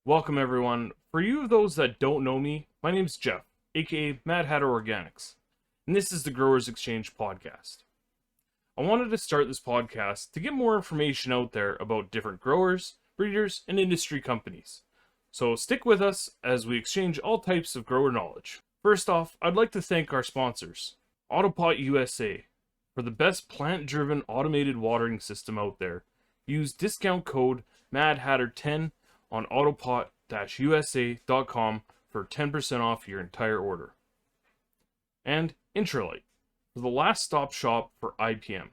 Welcome everyone. For you of those that don't know me, my name's Jeff, aka Mad Hatter Organics, and this is the Growers Exchange podcast. I wanted to start this podcast to get more information out there about different growers, breeders, and industry companies. So stick with us as we exchange all types of grower knowledge. First off, I'd like to thank our sponsors, Autopot USA, for the best plant-driven automated watering system out there. Use discount code MADHATTER10 on autopot-usa.com for 10% off your entire order. And Intralite, for the last stop shop for IPM.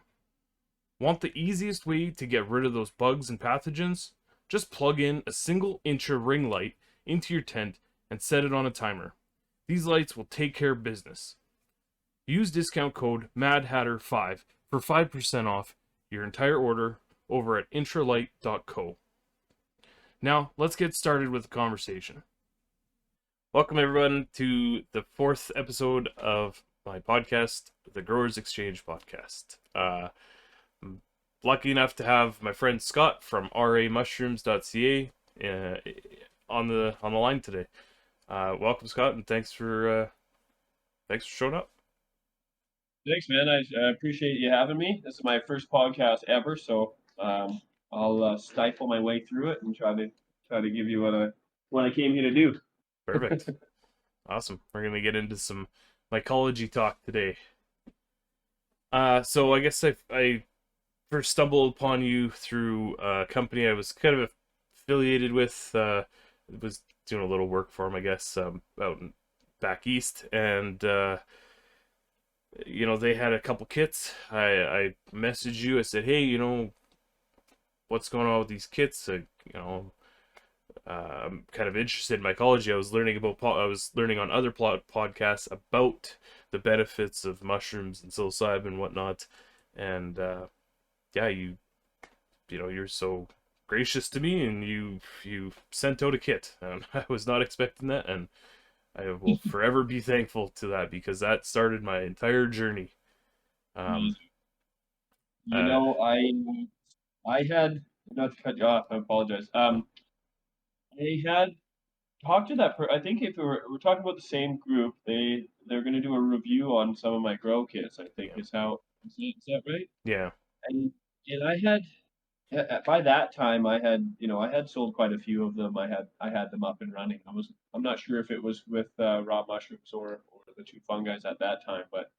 Want the easiest way to get rid of those bugs and pathogens? Just plug in a single Intra ring light into your tent and set it on a timer. These lights will take care of business. Use discount code MADHATTER5 for 5% off your entire order over at intralight.co. Now, let's get started with the conversation. Welcome, everyone, to the fourth episode of my podcast, the Growers Exchange podcast. I'm lucky enough to have my friend Scott from ramushrooms.ca on the line today. Welcome, Scott, and thanks for showing up. Thanks, man. I appreciate you having me. This is my first podcast ever, so I'll stifle my way through it and try to give you what I came here to do. Perfect. Awesome. We're gonna get into some mycology talk today. So I guess I first stumbled upon you through a company I was kind of affiliated with. Was doing a little work for them, I guess, back east, and they had a couple kits. I messaged you. I said, hey, what's going on with these kits? I'm kind of interested in mycology. I was learning on other podcasts about the benefits of mushrooms and psilocybin and whatnot. And yeah, you're so gracious to me, and you sent out a kit, and I was not expecting that, and I will forever be thankful to that because that started my entire journey. Um, You uh, know, I had not to cut you off. I apologize. I had talked to I think if we're talking about the same group, they're going to do a review on some of my grow kits. I think yeah, is that right? yeah. And and I had by that time I had sold quite a few of them. I had them up and running. I'm not sure if it was with raw mushrooms or the two fungi at that time, but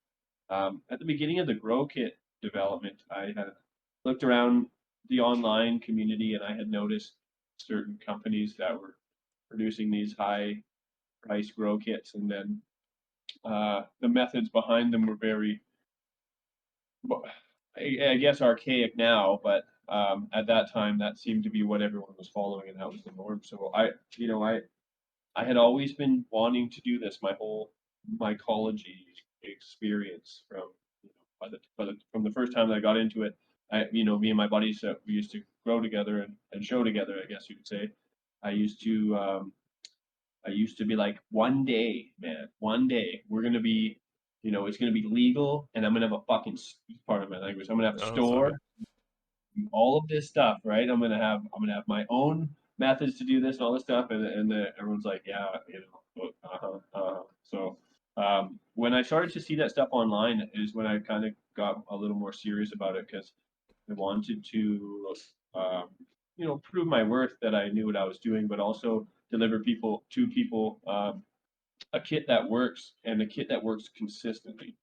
at the beginning of the grow kit development, I had looked around the online community and I had noticed certain companies that were producing these high price grow kits, and then the methods behind them were very, well, I guess, archaic now, but at that time that seemed to be what everyone was following, and that was the norm. So I had always been wanting to do this my whole mycology experience from the first time that I got into it. Me and my buddies, we used to grow together and show together, I guess you could say. I used to I used to be like, one day, man, one day we're gonna be, it's gonna be legal, and I'm gonna have a fucking, part of my language. I'm gonna have a Oh, it's all store, good. all of this stuff, right? I'm gonna have my own methods to do this and all this stuff, and everyone's like, yeah, So when I started to see that stuff online is when I kind of got a little more serious about it, because I wanted to, um, prove my worth, that I knew what I was doing, but also deliver people a kit that works, and a kit that works consistently.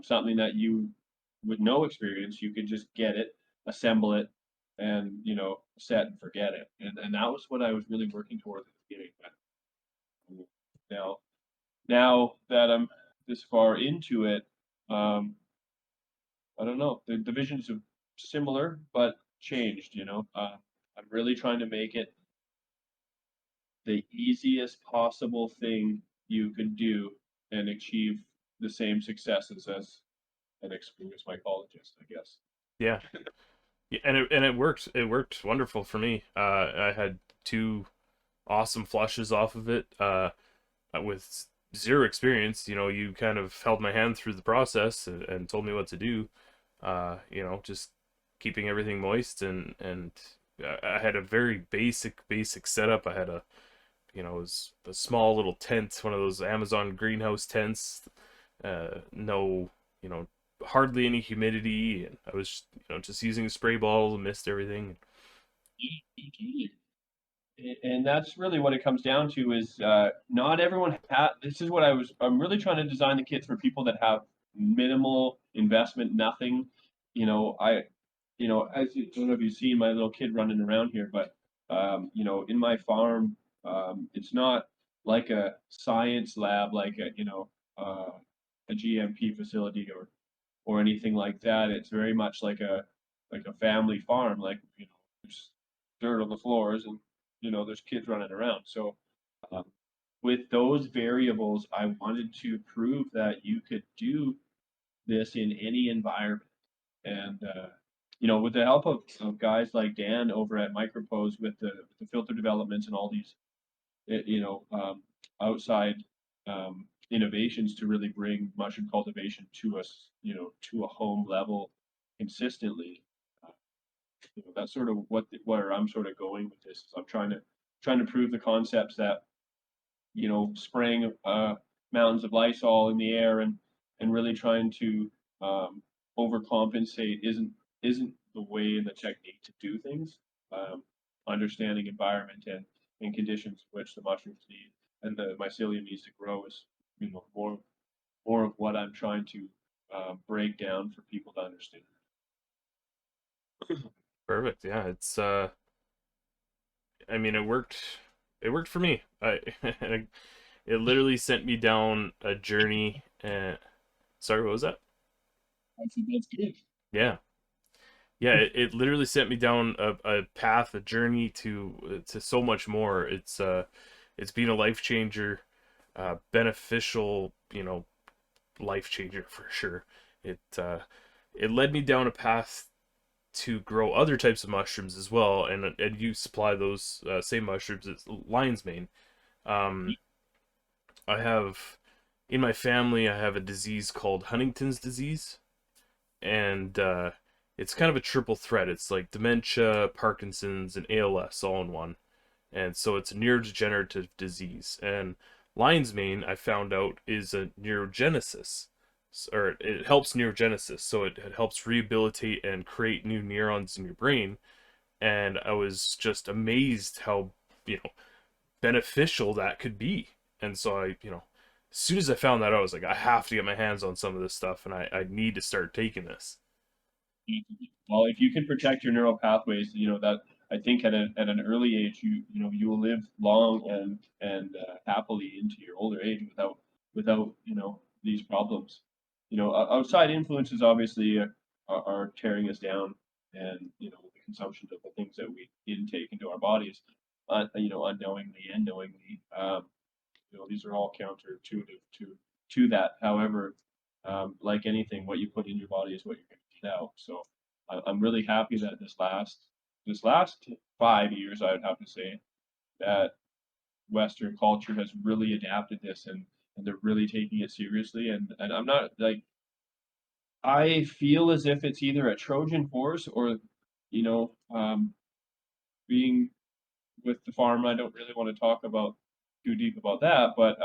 Something that you, with no experience, you could just get it, assemble it, and set and forget it. And that was what I was really working towards at the beginning. But now, now that I'm this far into it, um, I don't know. The visions are similar but changed. I'm really trying to make it the easiest possible thing you could do and achieve the same successes as an experienced mycologist, I guess. Yeah. Yeah, and it worked. It worked wonderful for me. I had two awesome flushes off of it. With zero experience, you kind of held my hand through the process and told me what to do. Just keeping everything moist and I had a very basic setup. I had a, it was a small little tent, one of those Amazon greenhouse tents. No, you know, hardly any humidity, and I was, just using a spray bottle to mist everything. And that's really what it comes down to is not everyone this is what I'm really trying to design the kits for people that have minimal investment, nothing. I don't know if you've seen my little kid running around here, but in my farm, it's not like a science lab, like a GMP facility or anything like that. It's very much like a family farm. Like there's dirt on the floors, and there's kids running around. So um, with those variables, I wanted to prove that you could do this in any environment. And with the help of guys like Dan over at Micropose with the filter developments and all these eh, you know um, outside innovations to really bring mushroom cultivation to us, to a home level consistently. Uh, that's sort of where I'm sort of going with this. I'm trying to prove the concepts that spraying mountains of Lysol in the air and really trying to um, overcompensate isn't the way and the technique to do things. Understanding environment and conditions in which the mushrooms need and the mycelium needs to grow is more of what I'm trying to break down for people to understand. Perfect. Yeah, it's I mean, it worked for me. It literally sent me down a journey. Sorry, what was that? I think that's good. Yeah, yeah. It literally sent me down a path, a journey to so much more. It's been a life changer, beneficial, life changer for sure. It led me down a path to grow other types of mushrooms as well, and you supply those same mushrooms as lion's mane. Um, I have in my family, I have a disease called Huntington's disease, and it's kind of a triple threat. It's like dementia, Parkinson's, and ALS all in one, and so it's a neurodegenerative disease. And lion's mane, I found out, is a neurogenesis, or it helps neurogenesis, so it helps rehabilitate and create new neurons in your brain. And I was just amazed how, you know, beneficial that could be. And so as soon as I found that out, I was like, I have to get my hands on some of this stuff, and I need to start taking this. Well, if you can protect your neural pathways, that I think at an early age, you will live long and happily into your older age without these problems. Outside influences obviously are tearing us down, and the consumption of the things that we intake into our bodies, unknowingly and knowingly. These are all counterintuitive to that. However, like anything, what you put in your body is what you're going to get out. So I'm really happy that this last 5 years, I would have to say, that Western culture has really adapted this, and they're really taking it seriously. And I'm not like I feel as if it's either a Trojan horse or you know being with the farm. I don't really want to talk about too deep about that, but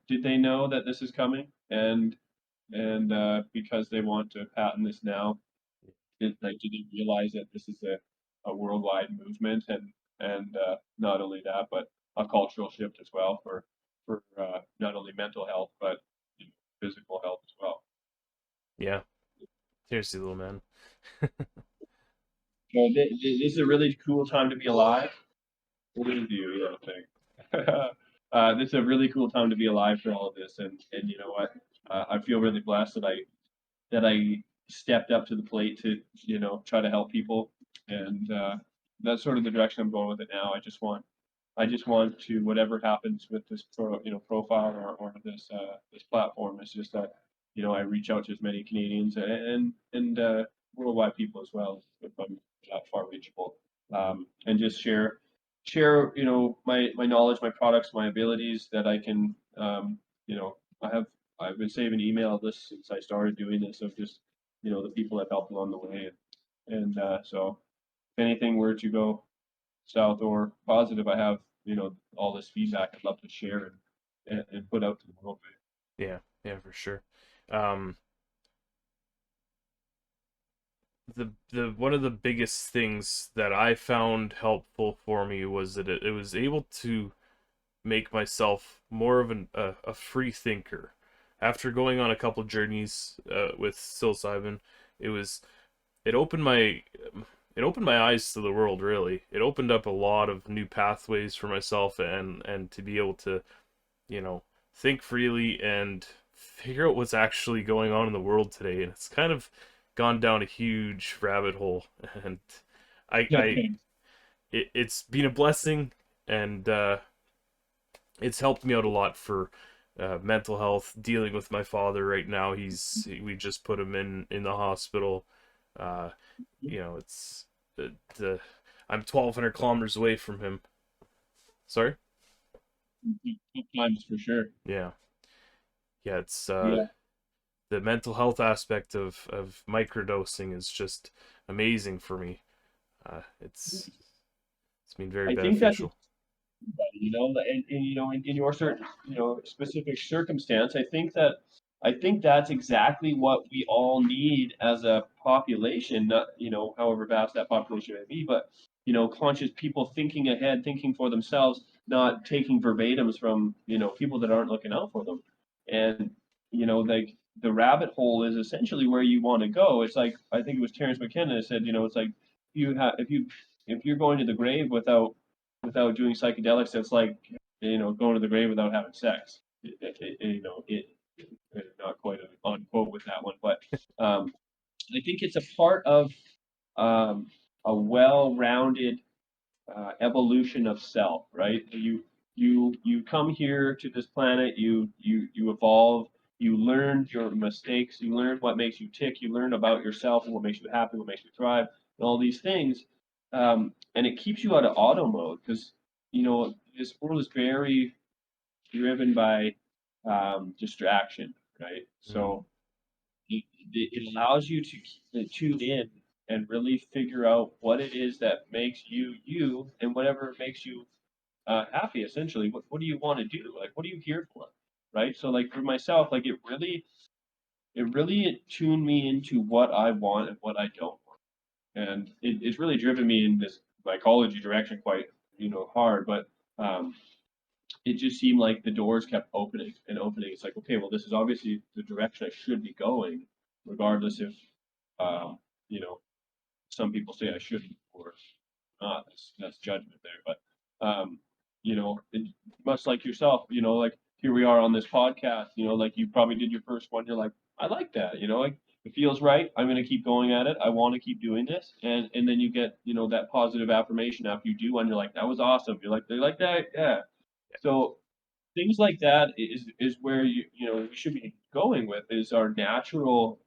did they know that this is coming? And because they want to patent this now, did they realize that this is a worldwide movement, and not only that, but a cultural shift as well for not only mental health but physical health as well. Yeah, seriously, little man. So this is a really cool time to be alive. What do you don't think? This is a really cool time to be alive for all of this, and you know what? I feel really blessed that I stepped up to the plate to try to help people, and that's sort of the direction I'm going with it now. I just want to, whatever happens with this profile or this platform, is just that I reach out to as many Canadians and worldwide people as well if I'm that far reachable, and just share my knowledge, my products, my abilities that I can I've been saving email lists since I started doing this of just the people that helped along the way, and so. if anything were to go south or positive, I have, all this feedback I'd love to share and put out to the world. Yeah, yeah, for sure. Um, the one of the biggest things that I found helpful for me was that it was able to make myself more of a free thinker. After going on a couple journeys with psilocybin, it was it opened my it opened my eyes to the world. Really, it opened up a lot of new pathways for myself, and to be able to, you know, think freely and figure out what's actually going on in the world today. And it's kind of gone down a huge rabbit hole, and I Okay. it's been a blessing, and it's helped me out a lot for mental health. Dealing with my father right now, we just put him in the hospital. Uh, it's the I'm 1,200 kilometers away from him. Sorry. Good times for sure. Yeah, yeah. It's Yeah. the mental health aspect of microdosing is just amazing for me. It's been very I think that's beneficial. and in your certain, specific circumstance, I think that's exactly what we all need as a population, not, however vast that population may be, but, conscious people thinking ahead, thinking for themselves, not taking verbatims from, people that aren't looking out for them. And, like the rabbit hole is essentially where you want to go. It's like, I think it was Terence McKenna that said, it's like if you're going to the grave without doing psychedelics, it's like, going to the grave without having sex. Not quite on quote with that one, but I think it's a part of um, a well-rounded evolution of self, right? You come here to this planet, you evolve, you learn your mistakes, you learn what makes you tick, you learn about yourself and what makes you happy, what makes you thrive, and all these things, and it keeps you out of auto mode because this world is very driven by distraction, right? Mm, So it allows you to tune in and really figure out what it is that makes you you and whatever makes you happy. Essentially, what do you want to do? Like, what are you here for? Right. So, like for myself, like it really tuned me into what I want and what I don't want, and it's really driven me in this mycology direction quite hard. But um, it just seemed like the doors kept opening and opening. It's like, okay, well, this is obviously the direction I should be going, regardless if, um, you know, some people say I shouldn't or not. That's judgment there. But, much like yourself, like here we are on this podcast, like you probably did your first one. You're like, I like that, like it feels right. I'm going to keep going at it. I want to keep doing this. And then you get, that positive affirmation after you do one. You're like, that was awesome. You're like, they like that. Yeah. So things like that is where we should be going with is our natural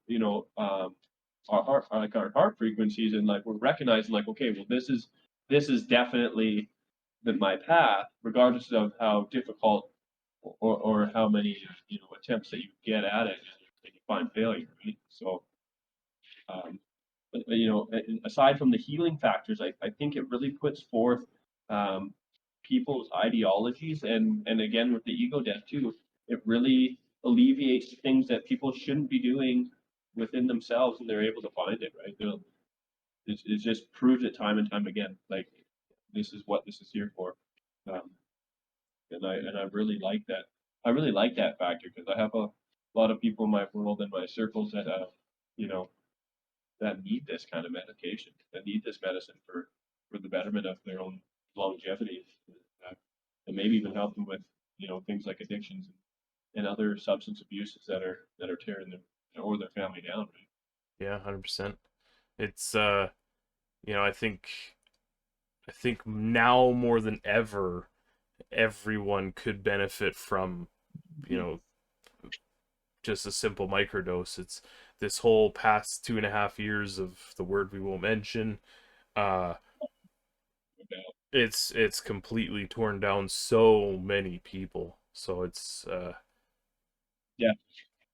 our heart frequencies, and like we're recognizing like, okay, well, this is definitely my path, regardless of how difficult or how many attempts that you get at it and you find failure, right? So um, aside from the healing factors, I think it really puts forth um, people's ideologies, and again with the ego death too, it really alleviates the things that people shouldn't be doing within themselves, and they're able to find it, right? It just proves it time and time again. Like this is what this is here for, um, and I really like that. I really like that factor because I have a lot of people in my world and my circles that you know that need this kind of medication, that need this medicine for the betterment of their own longevity, and maybe even help them with things like addictions and other substance abuses that are tearing them or their family down. Right? yeah, 100%. It's I think now more than ever, everyone could benefit from, you know, just a simple microdose. It's this whole past 2.5 years of the word we won't mention. Uh, it's completely torn down so many people. So it's Yeah,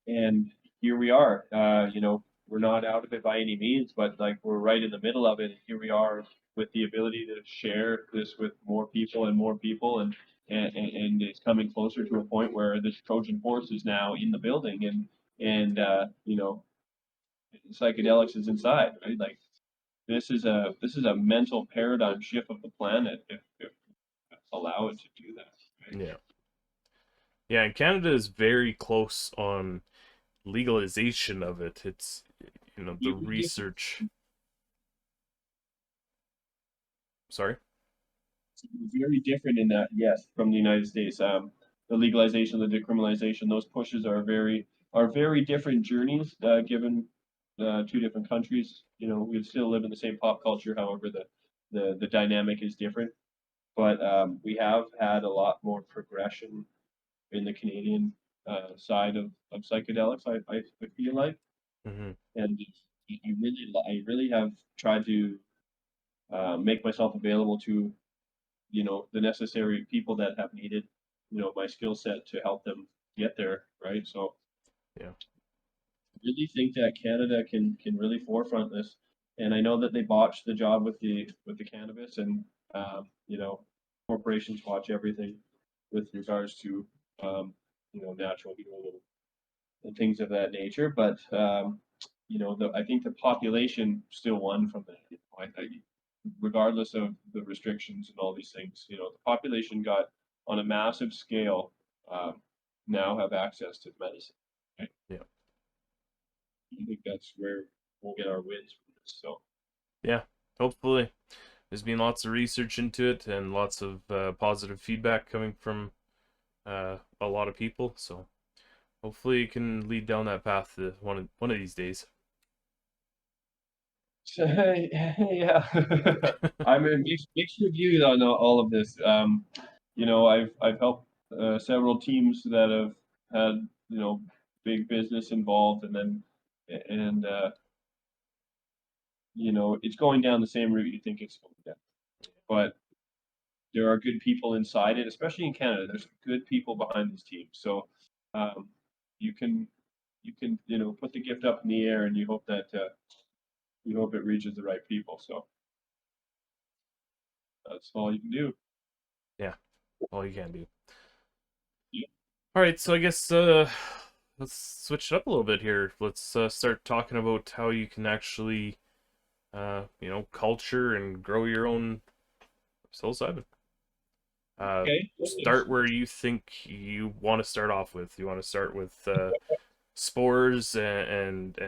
and here we are. We're not out of it by any means, but like we're right in the middle of it. And here we are, with the ability to share this with more people and more people, and it's coming closer to a point where the Trojan horse is now in the building, and you know, psychedelics is inside, right? Like this is a mental paradigm shift of the planet if allow it to do that, right? Yeah. Yeah, and Canada is very close on legalization of it. It's, the Very different, research. Sorry. very different in that, yes, from the United States. The legalization, the decriminalization, those pushes are very different journeys, given two different countries. We still live in the same pop culture, however, the dynamic is different. But we have had a lot more progression in the Canadian side of psychedelics. I feel like, Hmm. and I really have tried to make myself available to the necessary people that have needed my skill set to help them get there, right? So Yeah. I really think that Canada can really forefront this, and I know that they botched the job with the cannabis, and corporations watch everything with regards to natural healing and things of that nature. But I think the population still won from that. Regardless of the restrictions and all these things, the population got on a massive scale, um, now have access to medicine. Right? Yeah. I think that's where we'll get our wins from this. So Yeah. Hopefully. There's been lots of research into it and lots of positive feedback coming from a lot of people. So hopefully it can lead down that path one of these days. yeah, I'm in mixed reviews on all of this. I've helped several teams that have had big business involved, and it's going down the same route you think it's going down. But there are good people inside it, especially in Canada. There's good people behind these teams, so um, you can put the gift up in the air, and you hope it reaches the right people. So that's all you can do. Yeah. All you can do. Yeah. All right. So I guess let's switch it up a little bit here. Let's start talking about how you can actually culture and grow your own psilocybin. Okay. Start where you think you want to start off with. You want to start with spores and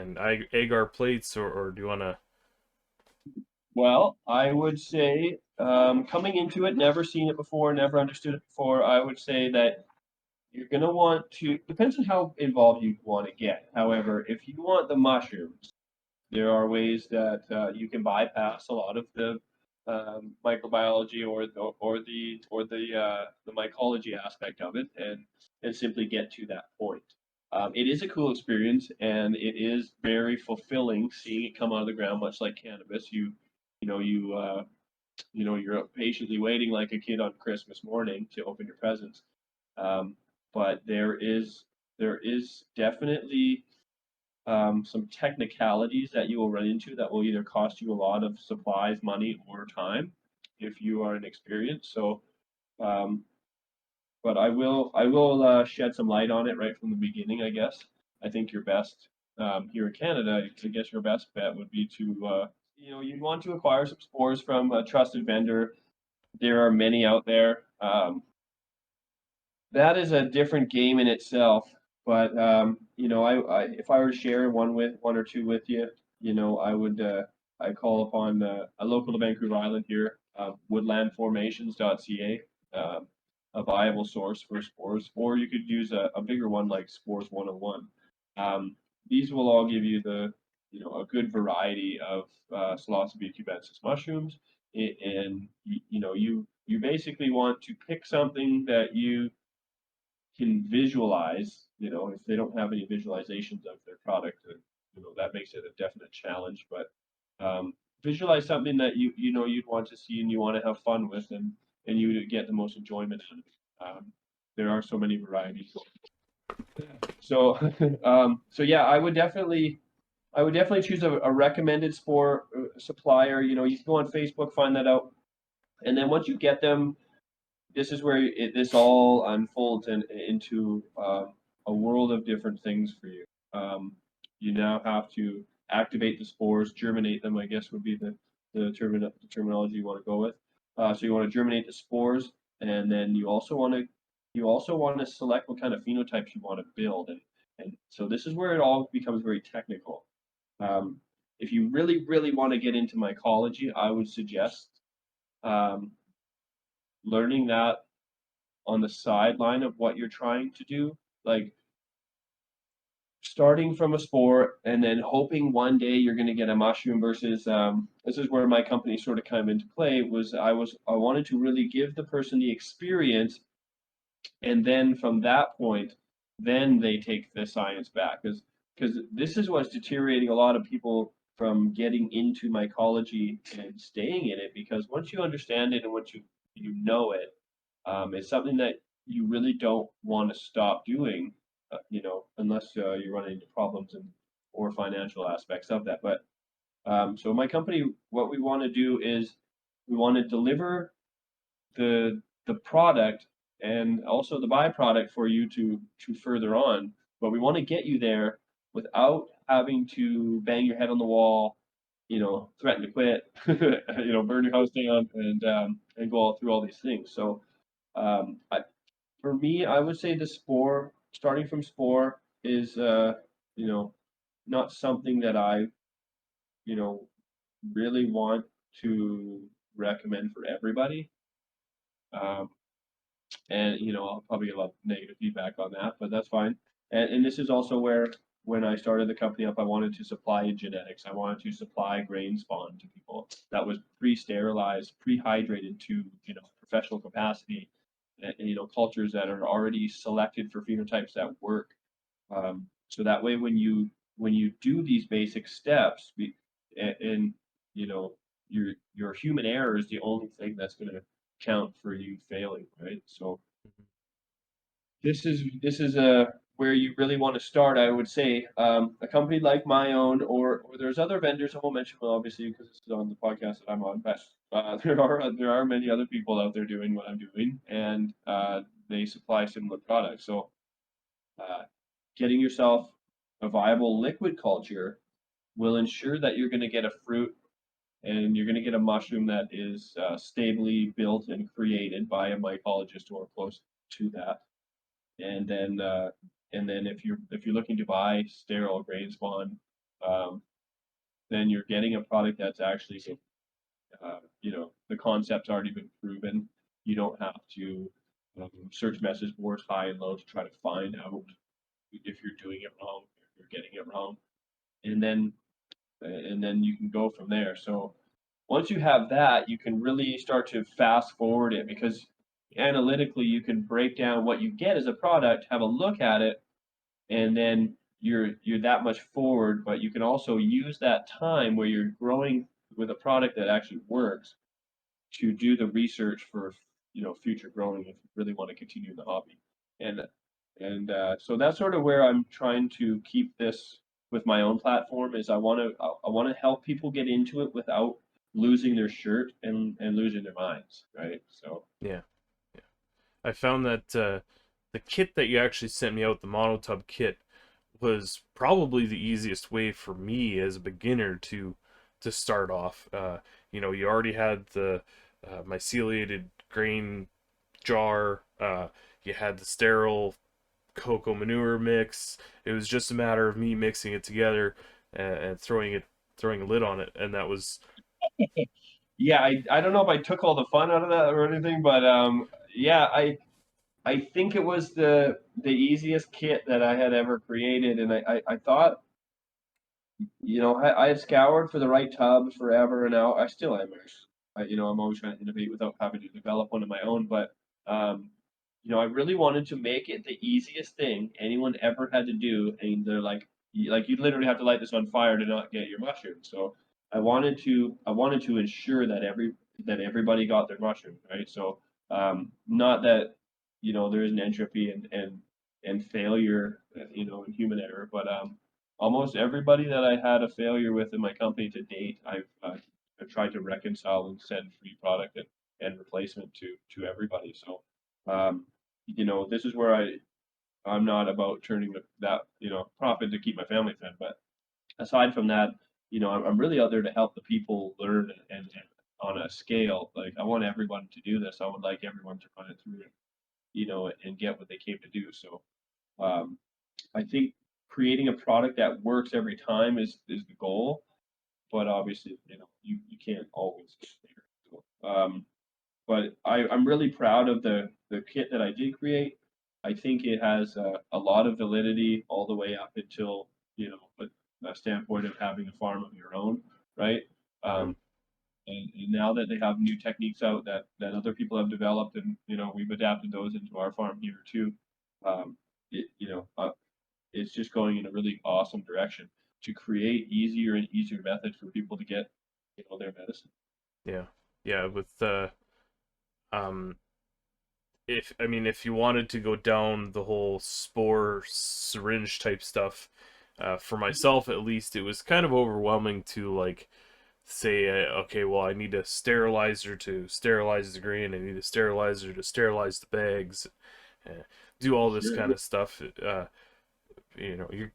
agar plates, or do you want to? Well, I would say, coming into it, never seen it before, never understood it before. I would say that you're going to want to, depends on how involved you want to get. However, if you want the mushrooms, there are ways that you can bypass a lot of the microbiology or the mycology aspect of it, and simply get to that point. It is a cool experience, and it is very fulfilling seeing it come out of the ground, much like cannabis. You know you you're patiently waiting like a kid on Christmas morning to open your presents. Um, but there is definitely some technicalities that you will run into that will either cost you a lot of supplies, money, or time if you are inexperienced. So, um, but I will shed some light on it right from the beginning. I guess I think your best here in Canada. I guess your best bet would be to you'd want to acquire some spores from a trusted vendor. There are many out there. That is a different game in itself. But if I were to share one or two with you, I call upon a local to Vancouver Island here, woodlandformations.ca, a viable source for spores, or you could use a bigger one like Spores 101. Um, these will all give you a good variety of Psilocybe cubensis mushrooms, and you basically want to pick something that you can visualize. If they don't have any visualizations of their product, that makes it a definite challenge. But visualize something that you'd want to see and you want to have fun with, and you get the most enjoyment out of it. There are so many varieties. So, so yeah, I would definitely. I would definitely choose a recommended spore supplier. You know, you can go on Facebook, find that out, and then once you get them, this is where this all unfolds into a world of different things for you. You now have to activate the spores, germinate them, I guess would be the terminology you want to go with. So you want to germinate the spores, and then you also want to select what kind of phenotypes you want to build, and so this is where it all becomes very technical. Um, if you really, really want to get into mycology, I would suggest um, learning that on the sideline of what you're trying to do, like starting from a spore and then hoping one day you're going to get a mushroom versus this is where my company sort of came into play. I wanted to really give the person the experience, and then from that point, then they take the science back, because this is what's deteriorating a lot of people from getting into mycology and staying in it, because once you understand it and once you know it, it's something that you really don't want to stop doing, unless you run into problems and or financial aspects of that. But so my company, what we want to do is we want to deliver the product and also the byproduct for you to further on, but we want to get you there without having to bang your head on the wall, threaten to quit, burn your house down, and go all through all these things. So for me, I would say the spore, starting from spore, is you know, not something that I, you know, really want to recommend for everybody. Um, and I'll probably get a lot of negative feedback on that, but that's fine. And this is also where when I started the company up, I wanted to supply genetics. I wanted to supply grain spawn to people that was pre-sterilized, pre-hydrated to professional capacity, and cultures that are already selected for phenotypes that work. So that way, when you do these basic steps, and you know your human error is the only thing that's going to count for you failing, right? So this is where you really want to start, I would say. A company like my own, or there's other vendors I won't mention them obviously because this is on the podcast that I'm on, but there are many other people out there doing what I'm doing, and they supply similar products. So uh, getting yourself a viable liquid culture will ensure that you're going to get a fruit and you're going to get a mushroom that is stably built and created by a mycologist or close to that. And then if you're looking to buy sterile grain spawn, um, then you're getting a product that's actually the concept's already been proven. You don't have to search message boards high and low to try to find out if you're doing it wrong, if you're getting it wrong, and then you can go from there. So once you have that, you can really start to fast forward it, because analytically you can break down what you get as a product, have a look at it, and then you're that much forward. But you can also use that time where you're growing with a product that actually works to do the research for future growing if you really want to continue the hobby. And so that's sort of where I'm trying to keep this with my own platform, is I want to help people get into it without losing their shirt and losing their minds, right? So Yeah. I found that the kit that you actually sent me out, the monotub kit, was probably the easiest way for me as a beginner to start off. You already had the myceliated grain jar. You had the sterile cocoa manure mix. It was just a matter of me mixing it together and throwing a lid on it, and that was yeah, I don't know if I took all the fun out of that or anything, but yeah, I think it was the easiest kit that I had ever created, and I thought, I had scoured for the right tub forever, and now I still am. I'm always trying to innovate without having to develop one of my own. But I really wanted to make it the easiest thing anyone ever had to do, and they're like you literally have to light this on fire to not get your mushrooms. So I wanted to ensure that everybody got their mushrooms, right. So not that there isn't entropy and failure, and human error, but almost everybody that I had a failure with in my company to date, I've tried to reconcile and send free product and replacement to everybody. So, this is where I'm not about turning that profit to keep my family fed, but aside from that, I'm really out there to help the people learn and on a scale. Like I want everyone to do this. I would like everyone to run it through, and get what they came to do. So um, I think creating a product that works every time is the goal, but obviously, you can't always get there. So, but I'm really proud of the kit that I did create. I think it has a lot of validity all the way up until a standpoint of having a farm of your own, right? Hmm. Um, and now that they have new techniques out that other people have developed, and we've adapted those into our farm here too. Um, it, you know, uh, it's just going in a really awesome direction to create easier and easier methods for people to get their medicine. Yeah, yeah. With um, if I mean, if you wanted to go down the whole spore syringe type stuff, for myself at least, it was kind of overwhelming to like say, okay, well, I need a sterilizer to sterilize the grain, I need a sterilizer to sterilize the bags, do all this Sure. kind of stuff. You're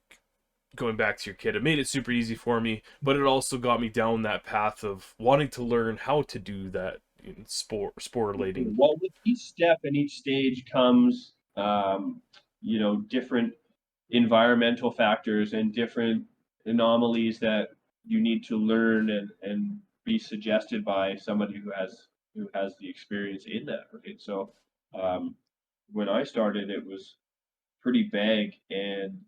going back to your kid. It made it super easy for me, but it also got me down that path of wanting to learn how to do that in spore relating. Well, with each step and each stage comes, different environmental factors and different anomalies that you need to learn and be suggested by somebody who has the experience in that, right? So, um, when I started, it was pretty vague, and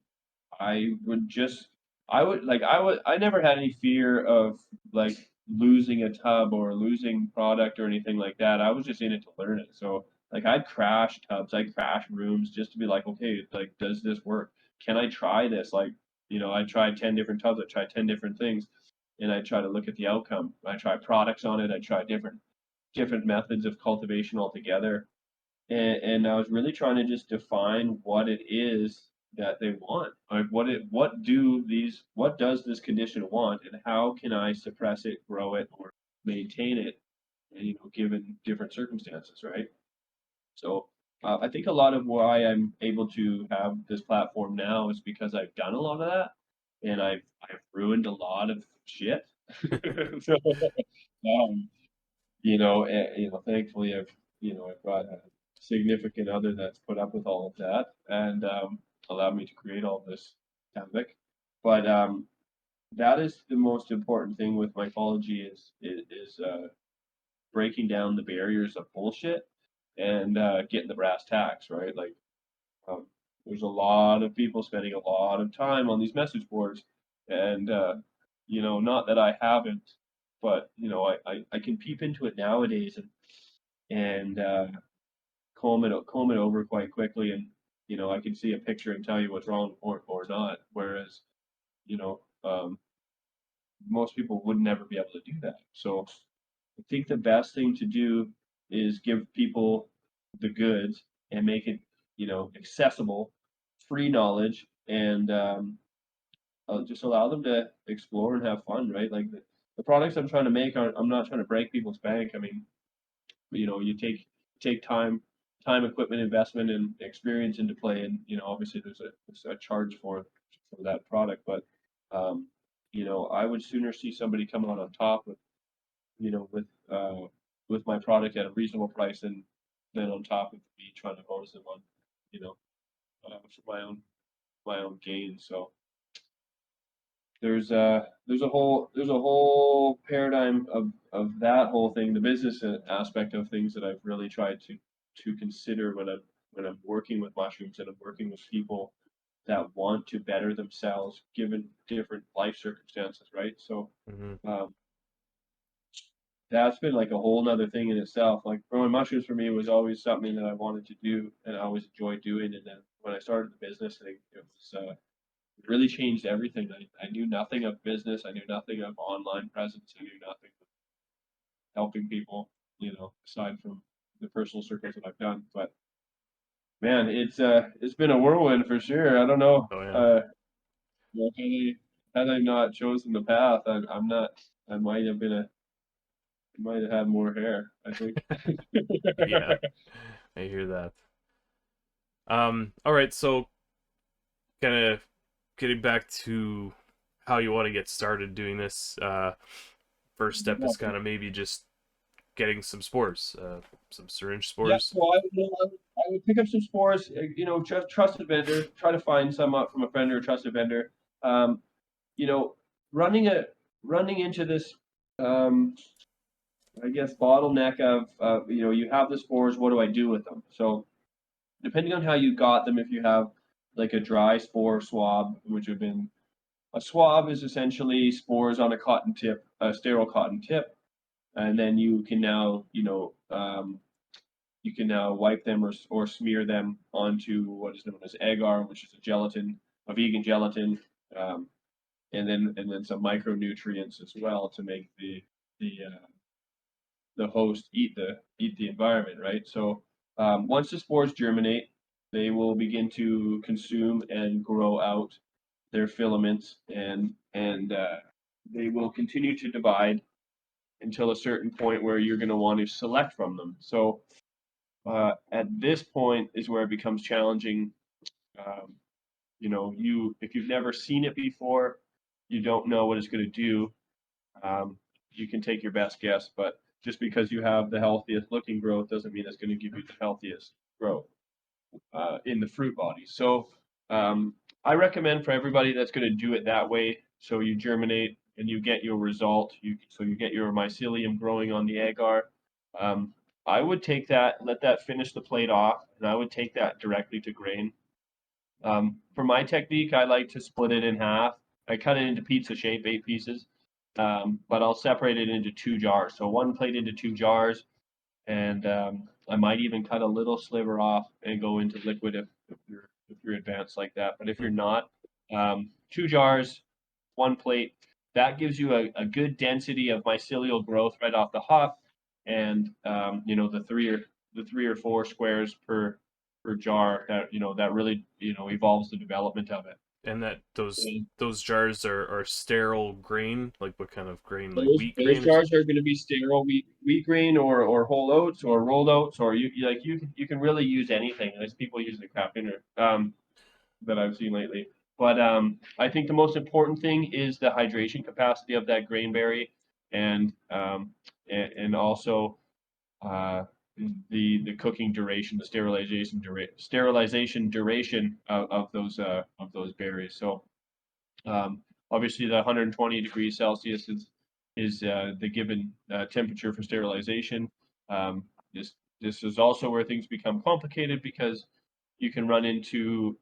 I would just, I never had any fear of like losing a tub or losing product or anything like that. I was just in it to learn it. So like I'd crash tubs, I'd crash rooms just to be like, okay, like does this work? Can I try this? Like, I tried 10 different tubs, I tried 10 different things, and I try to look at the outcome. I try products on it, I try different methods of cultivation altogether, and I was really trying to just define what it is that they want. Like what does this condition want, and how can I suppress it, grow it, or maintain it, and given different circumstances, right? So I think a lot of why I'm able to have this platform now is because I've done a lot of that, and I've ruined a lot of shit. So, um, thankfully I've got a significant other that's put up with all of that and allowed me to create all this havoc. But that is the most important thing with mycology is breaking down the barriers of bullshit and getting the brass tacks, right? Like um, there's a lot of people spending a lot of time on these message boards, and not that I haven't, but I can peep into it nowadays and comb it over quite quickly, and I can see a picture and tell you what's wrong or not. Whereas you know most people would never be able to do that. So I think the best thing to do is give people the goods and make it accessible, free knowledge, and just allow them to explore and have fun. Right, like the products I'm trying to make are I'm not trying to break people's bank. I mean, you take time, equipment investment, and experience into play, and obviously there's a charge for that product, but um, I would sooner see somebody come out on top with you know with uh, with my product at a reasonable price than on top of me trying to bonus them on you know for my own gain. So there's a whole paradigm of that whole thing, the business aspect of things that I've really tried to consider when I'm working with mushrooms and I'm working with people that want to better themselves given different life circumstances, right? So Hmm. um, that's been like a whole nother thing in itself. Like growing mushrooms for me was always something that I wanted to do and I always enjoyed doing. And then when I started the business, it was it really changed everything. I knew nothing of business. I knew nothing of online presence. I knew nothing of helping people, aside from the personal circles that I've done. But man, it's been a whirlwind for sure. I don't know. Oh yeah. Well, had I not chosen the path, I'm not. I might have had more hair, I think. Yeah, I hear that. All right, so kind of getting back to how you want to get started doing this. First step is kind of maybe just getting some spores, some syringe Yeah, spores. so I would pick up some spores, just trusted vendor, try to find some up from a friend or a trusted vendor. Um, you know, running a running into this, um, I guess, bottleneck of, you have the spores. What do I do with them? So depending on how you got them, if you have like a dry spore swab, which would have been a swab is essentially spores on a cotton tip, a sterile cotton tip, and then you can now wipe them or smear them onto what is known as agar, which is a vegan gelatin, um, and then some micronutrients as well to make the host eat the environment, right? So once the spores germinate, they will begin to consume and grow out their filaments, and they will continue to divide until a certain point where you're going to want to select from them. So at this point is where it becomes challenging. Um, you if you've never seen it before, you don't know what it's going to do. Um, you can take your best guess, but just because you have the healthiest looking growth doesn't mean it's going to give you the healthiest growth in the fruit body. So I recommend for everybody that's going to do it that way. So you germinate and you get your result. You get your mycelium growing on the agar. Um, I would take that, let that finish the plate off, and I would take that directly to grain. For my technique, I like to split it in half. I cut it into pizza shape, 8 pieces, but I'll separate it into 2 jars. So one plate into 2 jars, and I might even cut a little sliver off and go into liquid if you're advanced like that. But if you're Hmm. not, 2 jars, one plate, that gives you a good density of mycelial growth right off the hop, and the three or four squares per jar that really evolves the development of it. And that And those jars are sterile grain, like what kind of grain, like those wheat those grain or something? jars are going to be sterile wheat grain or whole oats or rolled oats, or you can really use anything. There's people using the craft dinner that I've seen lately. But I think the most important thing is the hydration capacity of that grain berry, and also uh, the cooking duration, the sterilization duration of those berries. So obviously, the 120 degrees Celsius is the given temperature for sterilization. Um, this this is also where things become complicated because you can run into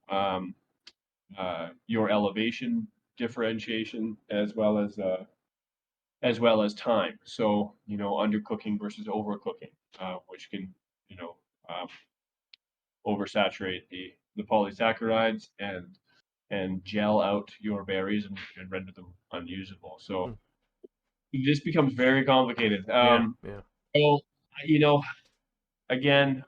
your elevation differentiation as well as time. So undercooking versus overcooking, which can you know um, oversaturate the polysaccharides and gel out your berries and render them unusable. Hmm. So this becomes very complicated. Yeah, yeah. So you know, again,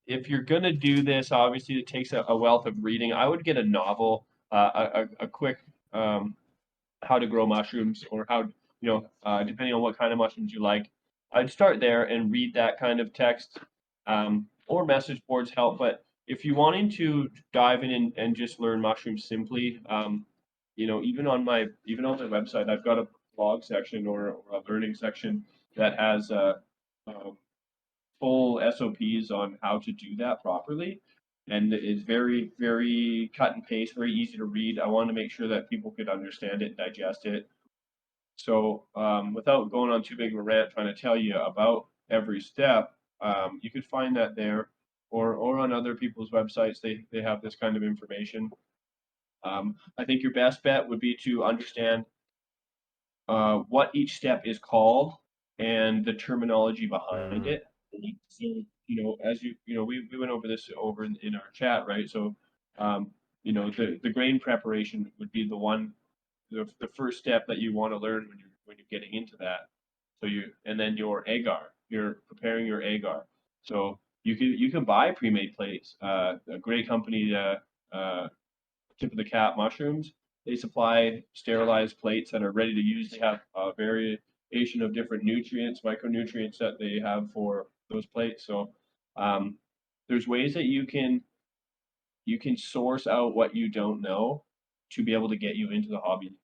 if you're gonna do this, obviously it takes a wealth of reading. I would get a novel, a quick how to grow mushrooms, or depending on what kind of mushrooms you like. I'd start there and read that kind of text, or message boards help. But if you're wanting to dive in and just learn mushrooms simply, even on my website, I've got a blog section or a learning section that has full SOPs on how to do that properly. And it's very, very cut and paste, very easy to read. I wanted to make sure that people could understand it and digest it. So, without going on too big of a rant trying to tell you about every step, you could find that there, or on other people's websites. They have this kind of information. I think your best bet would be to understand what each step is called and the terminology behind Mm-hmm. it. So, as we went over this over in our chat, right? So, the grain preparation would be the first step that you want to learn when you're getting into that. And then your agar, you're preparing your agar. So you can buy pre-made plates. A great company, Tip of the Cap Mushrooms. They supply sterilized plates that are ready to use. They have a variation of different nutrients, micronutrients that they have for those plates. So um, there's ways that you can source out what you don't know to be able to get you into the hobby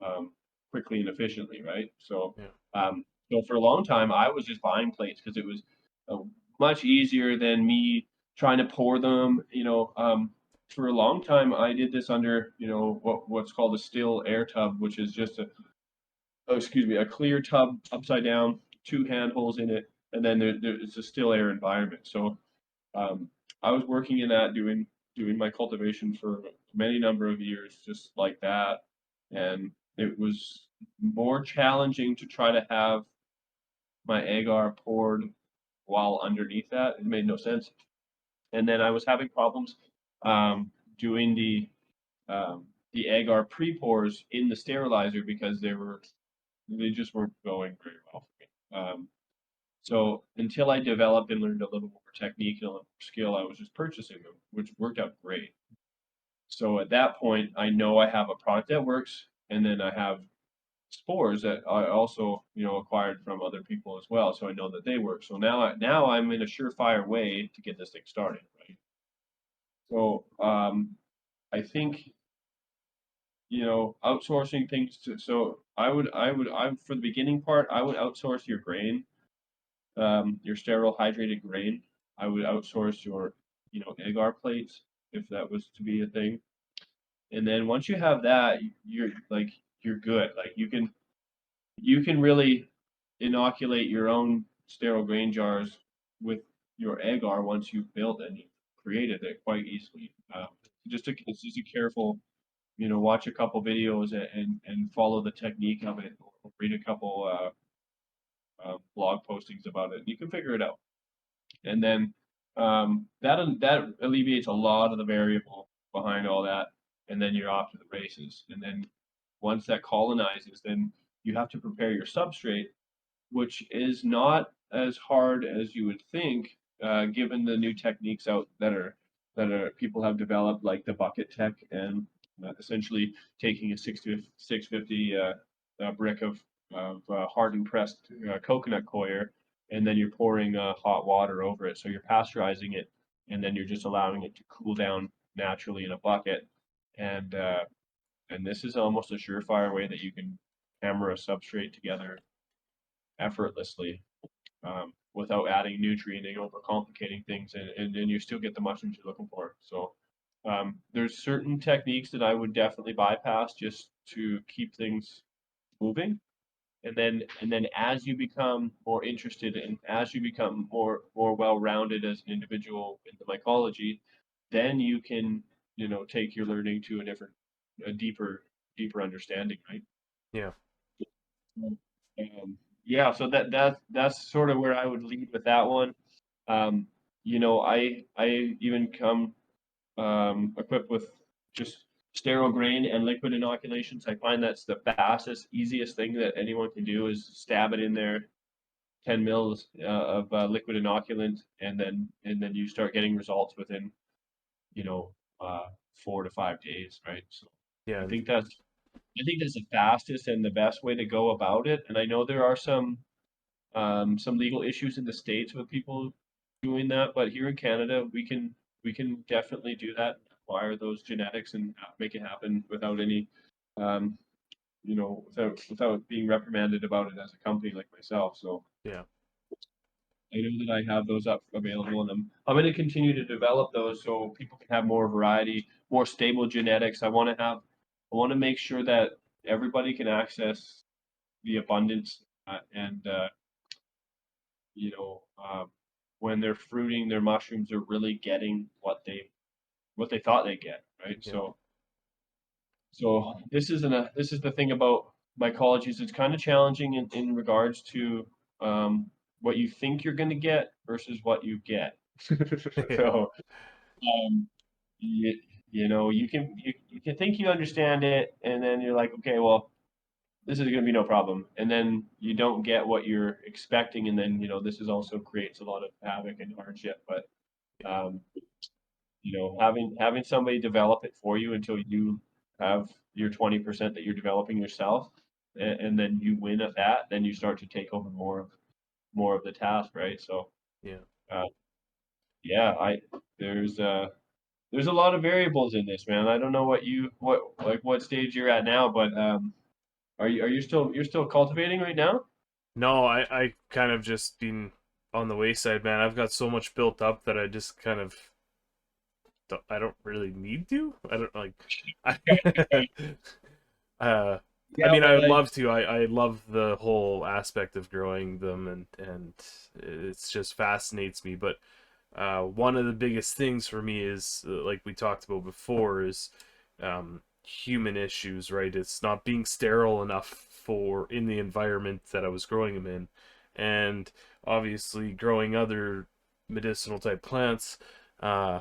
um, quickly and efficiently, right? Yeah. So for a long time, I was just buying plates because it was uh, much easier than me trying to pour them. For a long time, I did this under what's called a still air tub, which is just a clear tub upside down, two hand holes in it, and then it's a still air environment. So um, I was working in that doing my cultivation for many number of years, just like that, and it was more challenging to try to have my agar poured while underneath that. It made no sense, and then I was having problems doing the agar pre pours in the sterilizer because they just weren't going very well for me. So until I developed and learned a little more technique and a little more skill, I was just purchasing them, which worked out great. So at that point, I know I have a product that works, and then I have spores that I also, acquired from other people as well. So I know that they work. So now I'm in a surefire way to get this thing started, right? So I think outsourcing things to. So I for the beginning part, I would outsource your grain, your sterile hydrated grain. I would outsource your, agar plates if that was to be a thing. And then once you have that, you're good. Like you can really inoculate your own sterile grain jars with your agar once you've built and you've created it quite easily. It's just a careful, watch a couple videos and follow the technique of it, or read a couple blog postings about it. You can figure it out. And then that alleviates a lot of the variable behind all that, and then you're off to the races. And then once that colonizes, then you have to prepare your substrate, which is not as hard as you would think, given the new techniques out that are people have developed, like the bucket tech, and essentially taking a 650 brick of hardened pressed coconut coir, and then you're pouring hot water over it. So you're pasteurizing it, and then you're just allowing it to cool down naturally in a bucket. And uh, and this is almost a surefire way that you can hammer a substrate together effortlessly, without adding nutrient or overcomplicating things, and then you still get the mushrooms you're looking for. So there's certain techniques that I would definitely bypass just to keep things moving. And then as you become more interested and as you become more well-rounded as an individual in the mycology, then you can, take your learning to a deeper understanding, right? Yeah. Yeah, so that's sort of where I would lead with that one. Um, I even come equipped with just sterile grain and liquid inoculations. I find that's the fastest, easiest thing that anyone can do is stab it in there, 10 mils of liquid inoculant, and then you start getting results within, you know, uh, 4 to 5 days, right? So I Yeah. think that's I think that's the fastest and the best way to go about it. And I know there are some legal issues in the states with people doing that, but here in Canada, we can definitely do that, acquire those genetics, and make it happen without any, um, without being reprimanded about it as a company like myself. So Yeah. I know that I have those up available, and I'm going to continue to develop those so people can have more variety, more stable genetics. I want to make sure that everybody can access the abundance, and you know, when they're fruiting their mushrooms, they're really getting what they thought they'd get, right? Yeah. So this is the thing about mycology is it's kind of challenging in regards to what you think you're going to get versus what you get. Yeah. So um, you, you can think you understand it, and then you're like, okay, well, this is going to be no problem, and then you don't get what you're expecting, and then this is also creates a lot of havoc and hardship. But um, having somebody develop it for you until you have your 20% that you're developing yourself, and then you win at that, then you start to take over more of the task, right? So Yeah. uh, yeah, I there's there's a lot of variables in this, man. I don't know what stage you're at now, but are you still you're still cultivating right now? No, I kind of just been on the wayside, man. I've got so much built up that I just kind of I don't really need to. I don't like I uh I Yeah, mean, I well, would love to. I love the whole aspect of growing them, and it's just fascinates me. But one of the biggest things for me is, like we talked about before, is human issues, right? It's not being sterile enough for in the environment that I was growing them in, and obviously growing other medicinal type plants. Uh,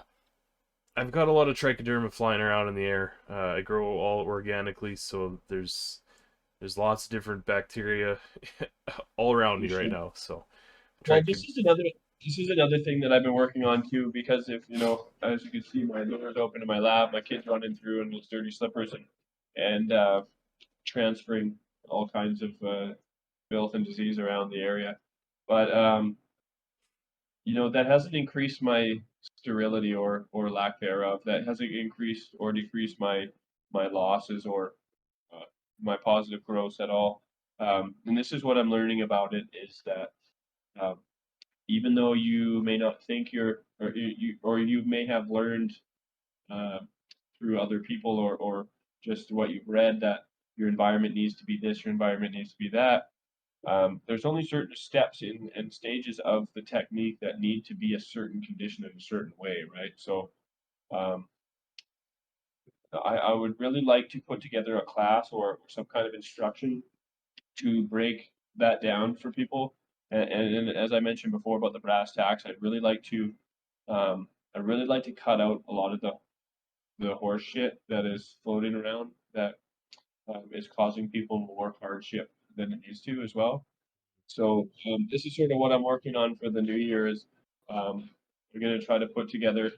I've got a lot of trichoderma flying around in the air. I grow all organically, so there's lots of different bacteria all around for me right sure. now. So Well, try this is another thing that I've been working on too, because if as you can see, my door's open to my lab, my kids running through in those dirty slippers and transferring all kinds of filth and disease around the area. But that hasn't increased my sterility or lack thereof. That hasn't increased or decreased my losses or uh, my positive growth at all. And this is what I'm learning about it is that um, even though you may not think you may have learned uh, through other people or just what you've read that your environment needs to be this, your environment needs to be that. There's only certain steps and stages of the technique that need to be a certain condition in a certain way, right? So um, I would really like to put together a class or some kind of instruction to break that down for people. And as I mentioned before about the brass tacks, I'd really like to cut out a lot of the horse shit that is floating around that is causing people more hardship than it needs to as well. So this is sort of what I'm working on for the new year is we're going to try to put together.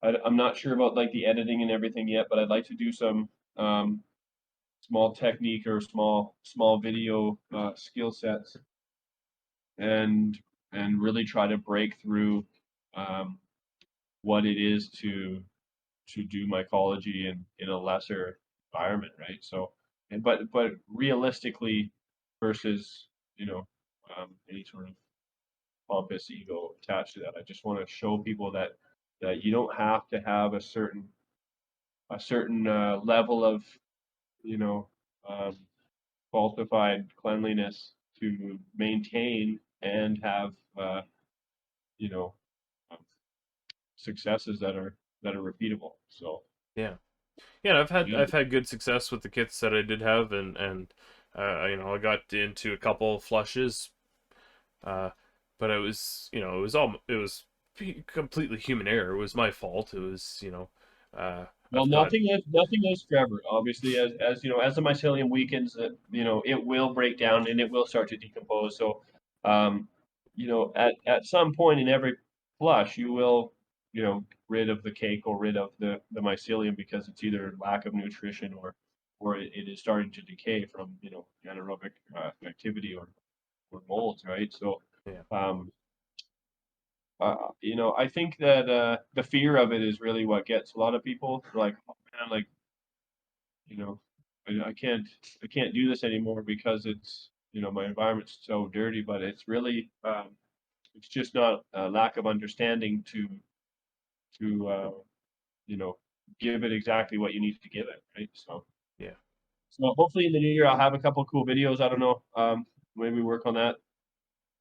I'm not sure about like the editing and everything yet, but I'd like to do some um, small technique or small video skill sets and really try to break through um, what it is to do mycology in a lesser environment, right? So, but realistically, versus any sort of pompous ego attached to that. I just want to show people that you don't have to have a certain level of you know um, falsified cleanliness to maintain and have you know um, successes that are repeatable. So yeah. Yeah, yeah, I've had good success with the kits that I did have, and I got into a couple of flushes, uh, but it was completely human error. It was my fault. It was well, I've got nothing lives forever. Obviously, as the mycelium weakens, it will break down and it will start to decompose. So, at some point in every flush, you will rid of the cake or rid of the mycelium because it's either lack of nutrition or it is starting to decay from anaerobic activity or molds, right? So, yeah um, I think that the fear of it is really what gets a lot of people. They're like, oh man, like you know, I can't do this anymore because it's my environment's so dirty. But it's really it's just not a lack of understanding to you know give it exactly what you need to give it, right? So yeah. hopefully in the new year I'll have a couple cool videos. I don't know, maybe work on that.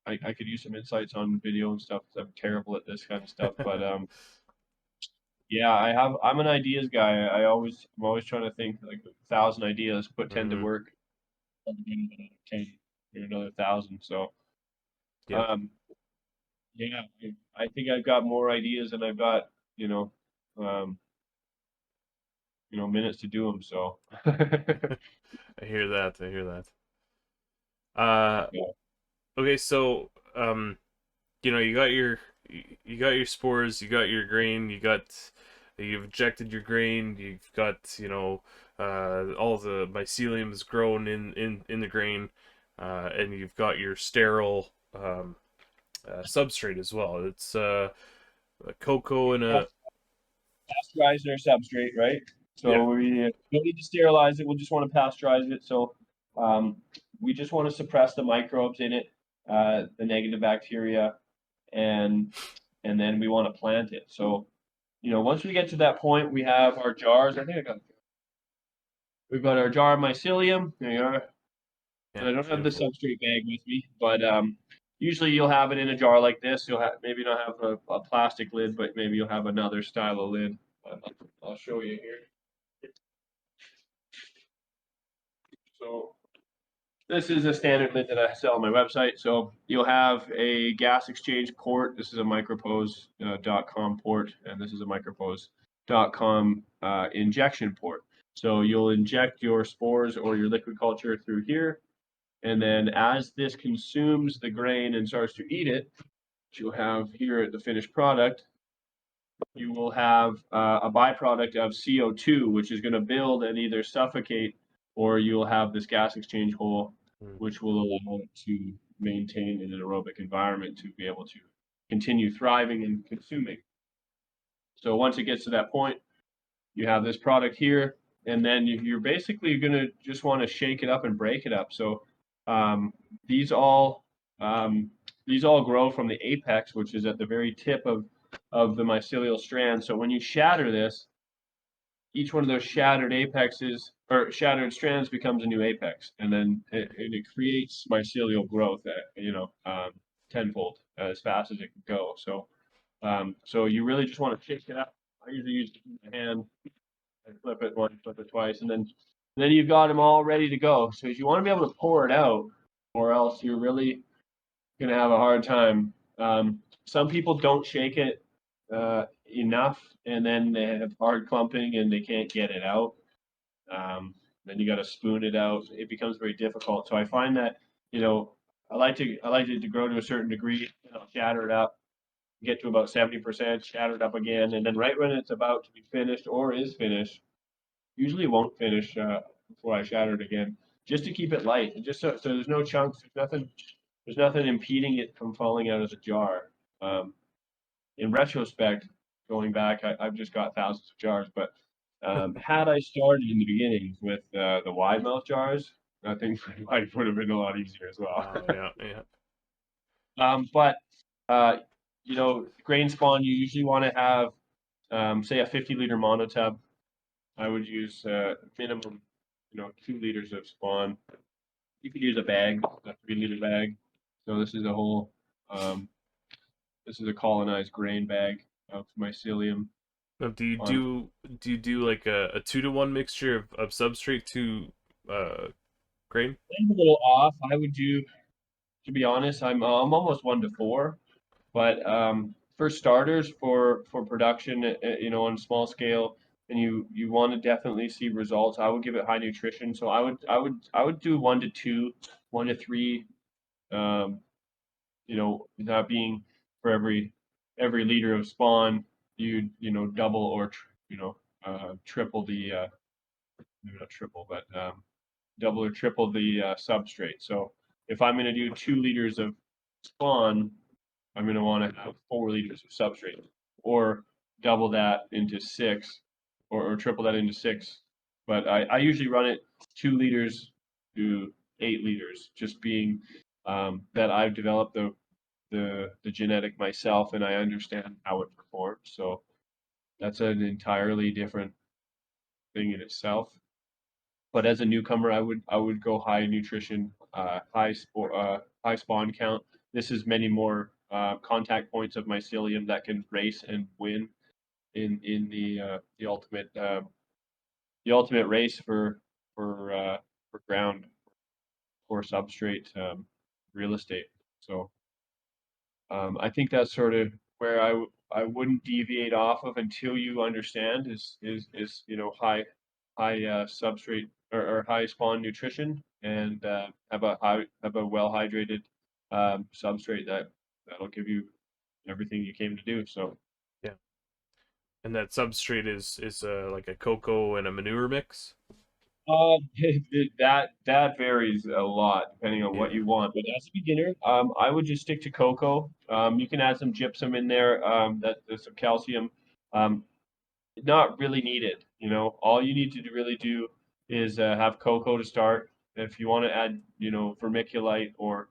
I could use some insights on video and stuff 'cause I'm terrible at this kind of stuff. But yeah, I'm an ideas guy. I'm always trying to think like 1,000 ideas, put 10 to hmm work, probably get another 10 or another 1,000. So Yep. um, yeah, I think I've got more ideas than I've got you know um, minutes to do them. So I hear that. I hear that. Uh, yeah, okay, so you got your spores, you got your grain, you got You've injected your grain. You've got all the mycelium is grown in the grain, and you've got your sterile substrate as well. It's a cocoa and a Pasteurize their substrate, right? yeah. So we don't need to sterilize it. We'll just want to pasteurize it. So um, we just want to suppress the microbes in it, the negative bacteria, and then we want to plant it. So once we get to that point, we have our jars. I think we've got our jar of mycelium. There you are. Yeah, And I don't have the beautiful. substrate bag with me, but usually you'll have it in a jar like this. You'll have maybe not have a plastic lid, but maybe you'll have another style of lid. I'll show you here. So this is a standard lid that I sell on my website. So you'll have a gas exchange port. This is a micropose.com port, and this is a micropose.com injection port. So you'll inject your spores or your liquid culture through here, and then as this consumes the grain and starts to eat it, you'll have here the finished product. You will have a byproduct of CO2, which is going to build and either suffocate, or you'll have this gas exchange hole, Mm. which will allow it to maintain an aerobic environment to be able to continue thriving and consuming. So once it gets to that point, you have this product here, and then you're basically going to just want to shake it up and break it up. So um, these all um, these all grow from the apex, which is at the very tip of the mycelial strand. So when you shatter this, each one of those shattered apexes or shattered strands becomes a new apex, and then it creates mycelial growth at tenfold as fast as it can go. So you really just want to shake it up. I usually use my hand and flip it once, flip it twice, and then you've got them all ready to go. So if you want to be able to pour it out, or else you're really gonna have a hard time. Some people don't shake it enough, and then they have hard clumping and they can't get it out. Then you got to spoon it out. It becomes very difficult. So I find that you know I like it to grow to a certain degree, and I'll shatter it up, get to about 70%, shatter it up again, and then right when it's about to be finished or is finished, usually won't finish before I shatter it again, just to keep it light, and just so there's no chunks, there's nothing impeding it from falling out of the jar. Um, in retrospect, going back, I've just got thousands of jars, but had I started in the beginning with the wide mouth jars, I think life would have been a lot easier as well. Oh yeah, yeah. But uh, grain spawn, you usually want to have, say, a 50-liter monotub. I would use minimum, 2 liters of spawn. You could use a bag, a 3-liter bag. So um, this is a colonized grain bag of mycelium. Now, On do you do like a 2-to-1 mixture of substrate to uh grain? I'm a little off. I would do, to be honest, I'm almost 1 to 4. But for starters, for production, on a small scale, and you want to definitely see results, I would give it high nutrition. So I would do 1 to 2, 1 to 3. Um, that being for every liter of spawn, double or triple the maybe not triple, but double or triple the substrate. So if I'm going to do 2 liters of spawn, I'm going to want to have 4 liters of substrate, or double that into 6, or triple that into 6. But I usually run it 2 liters to 8 liters, just being that I've developed the genetic myself and I understand how it performs. So that's an entirely different thing in itself. But as a newcomer, I would go high nutrition, high spawn count. This is many more contact points of mycelium that can race and win in the ultimate race for ground, for substrate, real estate. So I think that's sort of where I wouldn't deviate off of until you understand is high substrate, or high spawn nutrition, and have a well hydrated substrate that'll give you everything you came to do. So Yeah. And that substrate is like a cocoa and a manure mix. That varies a lot depending on what Yeah. you want. But as a beginner, I would just stick to cocoa. You can add some gypsum in there. That there's some calcium. Um, Not really needed. All you need to really do is have cocoa to start. If you want to add, vermiculite or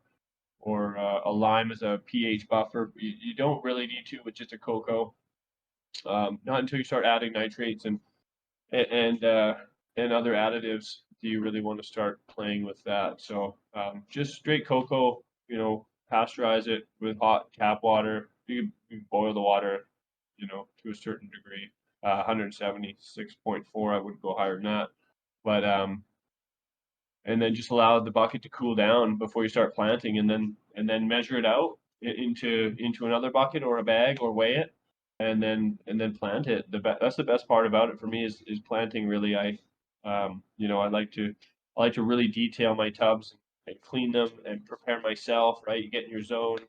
a lime as a pH buffer, you don't really need to with just a cocoa. Not until you start adding nitrates and uh, and other additives do you really want to start playing with that. So just straight cocoa, pasteurize it with hot tap water. You can boil the water, to a certain degree. 176.4. I wouldn't go higher than that. But and then just allow the bucket to cool down before you start planting, and then measure it out into another bucket or a bag or weigh it, and then plant it. That's the best part about it for me is planting. Really, I like to really detail my tubs and clean them and prepare myself. Right, you get in your zone,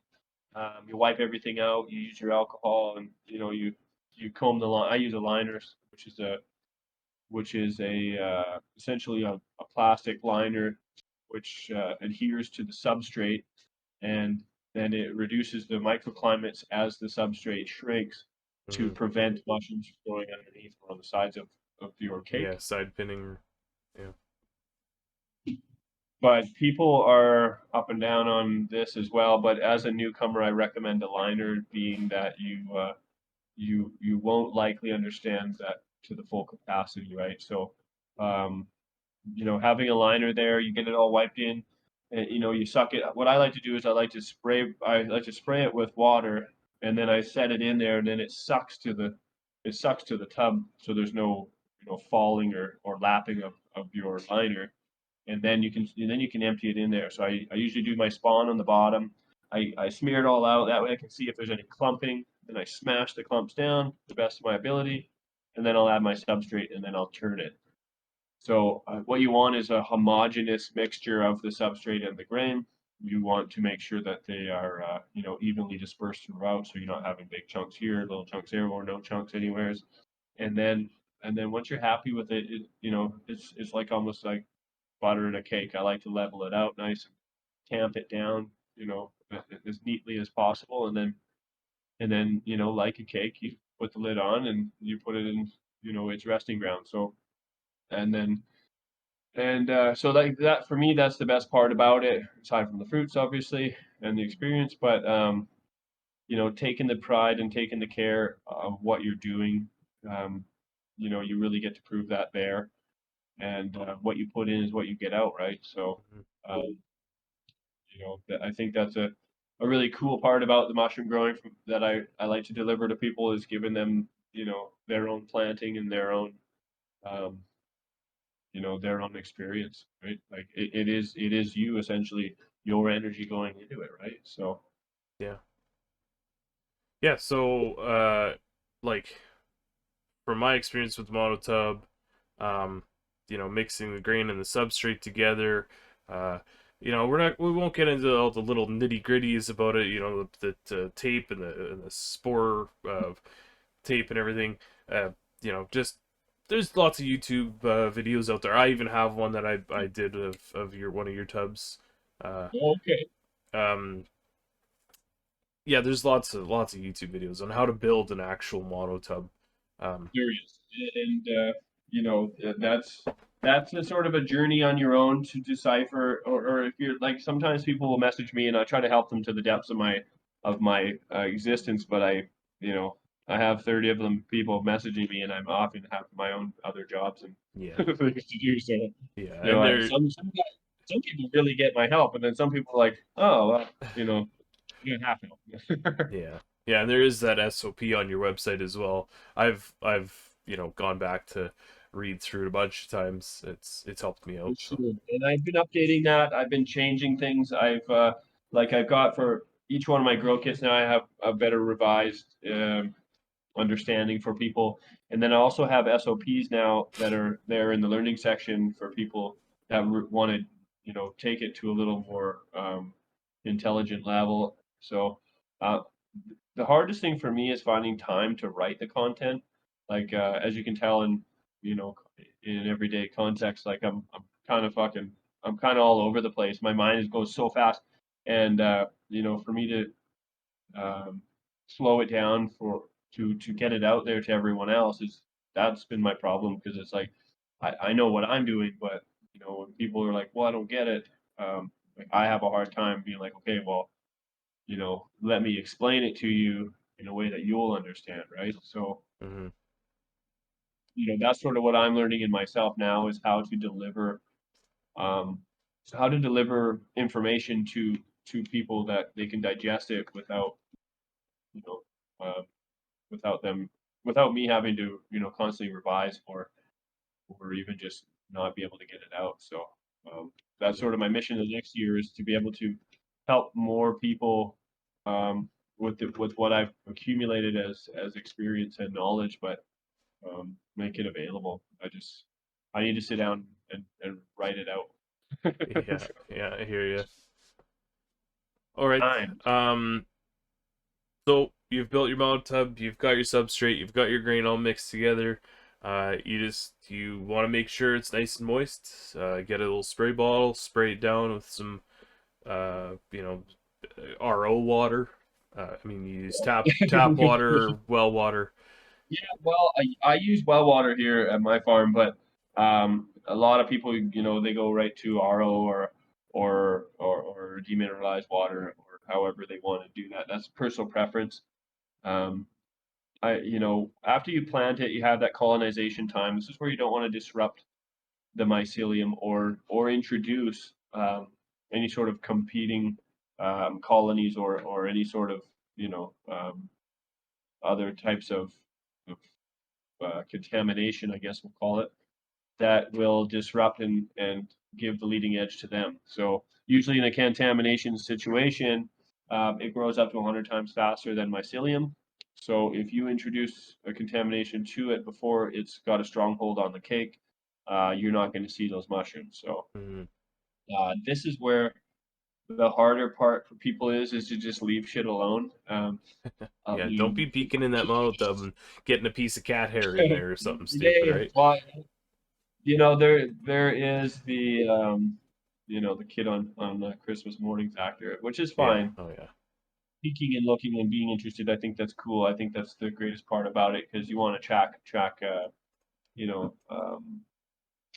you wipe everything out, you use your alcohol, and you comb the line. I use a liner, which is essentially a plastic liner which adheres to the substrate, and then it reduces the microclimates as the substrate shrinks to Hmm. prevent mushrooms from growing underneath or on the sides of your Yeah, cake. side pinning. Yeah. But people are up and down on this as well. But as a newcomer, I recommend a liner, being that you won't likely understand that to the full capacity, right? So um, having a liner there, you get it all wiped in, and you suck it. What I like to do is I like to spray it with water, and then I set it in there, and then it sucks to the tub, so there's no falling or lapping of your liner, and then you can empty it in there. So I usually do my spawn on the bottom. I smear it all out. That way I can see if there's any clumping. Then I smash the clumps down to the best of my ability, and then I'll add my substrate, and then I'll turn it. So what you want is a homogeneous mixture of the substrate and the grain. You want to make sure that they are, evenly dispersed throughout, so you're not having big chunks here, little chunks there, or no chunks anywheres. And then, and then once you're happy with it, it's like almost like butter in a cake. I like to level it out nice, tamp it down, as neatly as possible, and then, like a cake, you put the lid on and you put it in, its resting ground. So and then so that for me, that's the best part about it, aside from the fruits, obviously, and the experience. But taking the pride and taking the care of what you're doing, um, you really get to prove that there. And what you put in is what you get out, right? So, Mhm. um, I think that's a really cool part about the mushroom growing that I like to deliver to people, is giving them, their own planting and um, their own experience, right? Like it is you, essentially, your energy going into it, right? So Yeah. Yeah. So, like from my experience with monotub, um, mixing the grain and the substrate together. Uh, we won't get into all the little nitty gritties about it. The tape and the spore tape and everything. Just there's lots of YouTube videos out there. I even have one that I did of your one of your tubs. Uh, okay, um, yeah, there's lots of YouTube videos on how to build an actual mono tub. Um, serious, and that's a sort of a journey on your own to decipher, or if you're like, sometimes people will message me and I try to help them to the depths of my existence, but you know I have 30 of them people messaging me, and I'm often have my own other jobs and yeah, things to do. So yeah, and there, some people really get my help, and then some people are like, oh, well, you don't have help. yeah, yeah, and there is that SOP on your website as well. I've gone back to read through it a bunch of times. It's helped me For out. So sure. And I've been updating that. I've been changing things. I've got for each one of my grow kits now. I have a better revised understanding for people, and then I also have SOPs now that are there in the learning section for people that want to, take it to a little more intelligent level. So, uh, the hardest thing for me is finding time to write the content. like as you can tell in you know in everyday context, like I'm kind of fucking I'm kind of all over the place. My mind goes so fast, and for me to slow it down to get it out there to everyone else is that's been my problem because it's like I know what I'm doing, but when people are like, well, I don't get it, like I have a hard time being like, okay, well, let me explain it to you in a way that you'll understand, right? So Hmm. that's sort of what I'm learning in myself now is um, how to deliver information to people that they can digest it without you know um, without them without me having to constantly revise or even just not be able to get it out. So that's Hmm. sort of my mission the next year is to be able to help more people with what I've accumulated as experience and knowledge, but make it available. I need to sit down and write it out. Yeah, yeah, I hear you. All right. Time. So you've built your mountain tub, you've got your substrate, you've got your grain all mixed together. You want to make sure it's nice and moist. Get a little spray bottle, spray it down with some you know RO water. I mean, you use tap water, well water. Yeah, well, I use well water here at my farm, but a lot of people, they go right to RO or demineralized water or however they want to do that. That's personal preference. Um, after you plant it, you have that colonization time. This is where you don't want to disrupt the mycelium or introduce any sort of competing colonies or any sort of other types of contamination, I guess we'll call it, that will disrupt and give the leading edge to them. So usually in a contamination situation, it grows up to 100 times faster than mycelium. So if you introduce a contamination to it before it's got a stronghold on the cake, you're not going to see those mushrooms. So Mm. this is where the harder part for people is to just leave shit alone. Yeah, don't You be peeking in that mountain tub and getting a piece of cat hair in know, there or something stupid, yeah, right? well, there is the kid on Christmas mornings actor, which is Yeah. fine. Oh yeah. Peeking and looking and being interested, I think that's cool. I think that's the greatest part about it because you want to track you know um,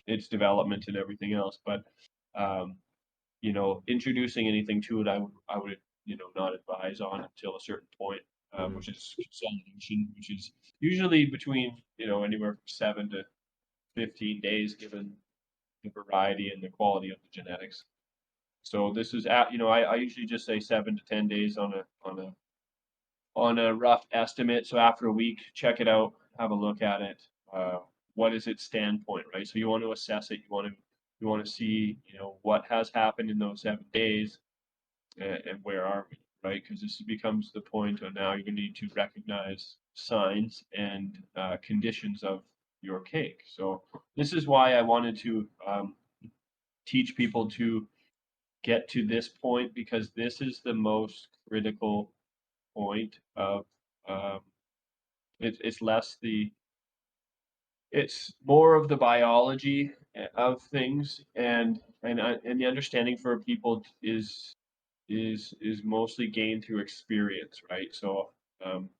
its development and everything else. But um, introducing anything to it, I would not advise on until a certain point, Hmm. which is consolidation, which is usually between anywhere from 7 to 15 days, given the variety and the quality of the genetics. So this is I usually just say 7 to 10 days on a rough estimate. So after a week, check it out, have a look at it. Uh, what is its standpoint, right? So you want to assess it. You want to see what has happened in those 7 days and where are we, right? Because this becomes the point of now you need to recognize signs and conditions of your cake. So this is why I wanted to teach people to get to this point because this is the most critical point of um, it's less it's more of the biology of things and the understanding for people is mostly gained through experience, right? So um,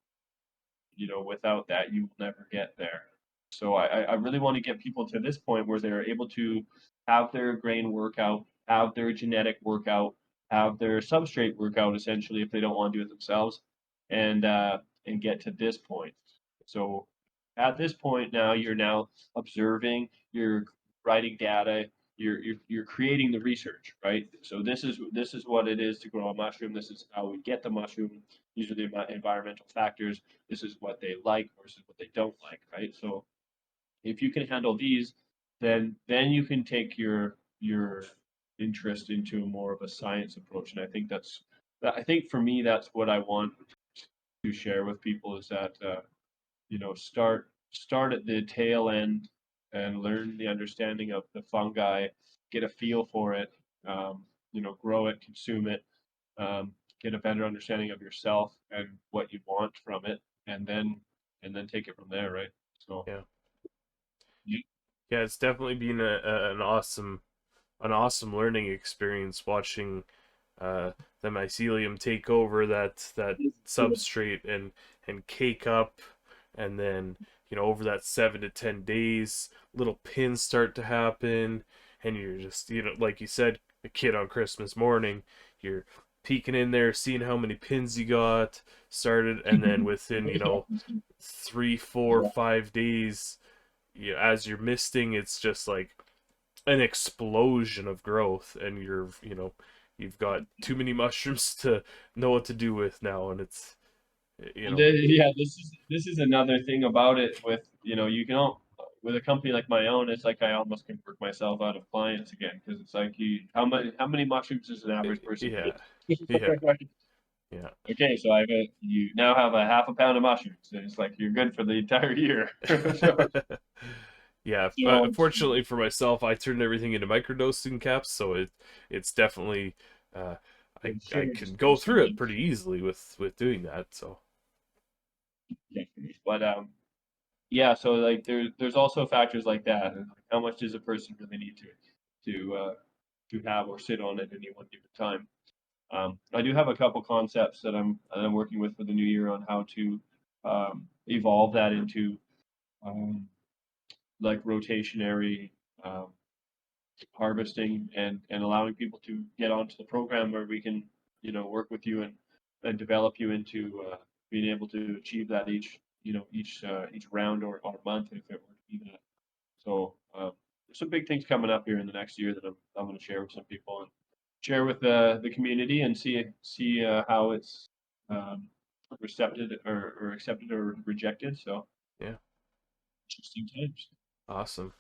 without that, you will never get there. So I really want to get people to this point where they're able to have their grain workout, have their genetic workout, have their substrate workout, essentially, if they don't want to do it themselves, and get to this point. So at this point now, you're now observing, you're writing data, you're creating the research, right? So this is what it is to grow a mushroom. This is how we get the mushroom. These are the environmental factors. This is what they like versus what they don't like, right? So if you can handle these, then you can take your interest into more of a science approach. And I think for me that's what I want to share with people is that start at the tail end and learn the understanding of the fungi, get a feel for it, grow it, consume it, um, get a better understanding of yourself and what you want from it, and then take it from there, right? So Yeah. yeah, Yeah, it's definitely been an awesome learning experience watching the mycelium take over that substrate and cake up, and then over that 7 to 10 days, little pins start to happen, and you're just like you said, a kid on Christmas morning, you're peeking in there, seeing how many pins you got started, and then within 3, 4, yeah. 5 days, as you're misting, it's just like an explosion of growth, and you've got too many mushrooms to know what to do with now, and it's you And know then, yeah, this is another thing about it with you can all with a company like my own, it's like I almost can work myself out of clients again because it's like how many mushrooms does an average person yeah, eat? yeah, yeah. Okay, so you now have a half a pound of mushrooms, and it's like you're good for the entire year. so, Yeah, so fortunately for myself, I turned everything into microdosing caps, so it's definitely uh, I'm I sure can just go goes to through it me. pretty easily with doing that. So But yeah, so like there's also factors like that, and like how much does a person really need to have or sit on at any one given time. I do have a couple concepts that I'm working with for the new year on how to evolve that into um, like rotationary um, harvesting and allowing people to get onto the program where we can work with you and develop you into being able to achieve that each round or month if it were to be that. So there's some big things coming up here in the next year that I'm going to share with some people and share with the community and see how it's um, recepted or accepted or rejected. So yeah, interesting times. awesome.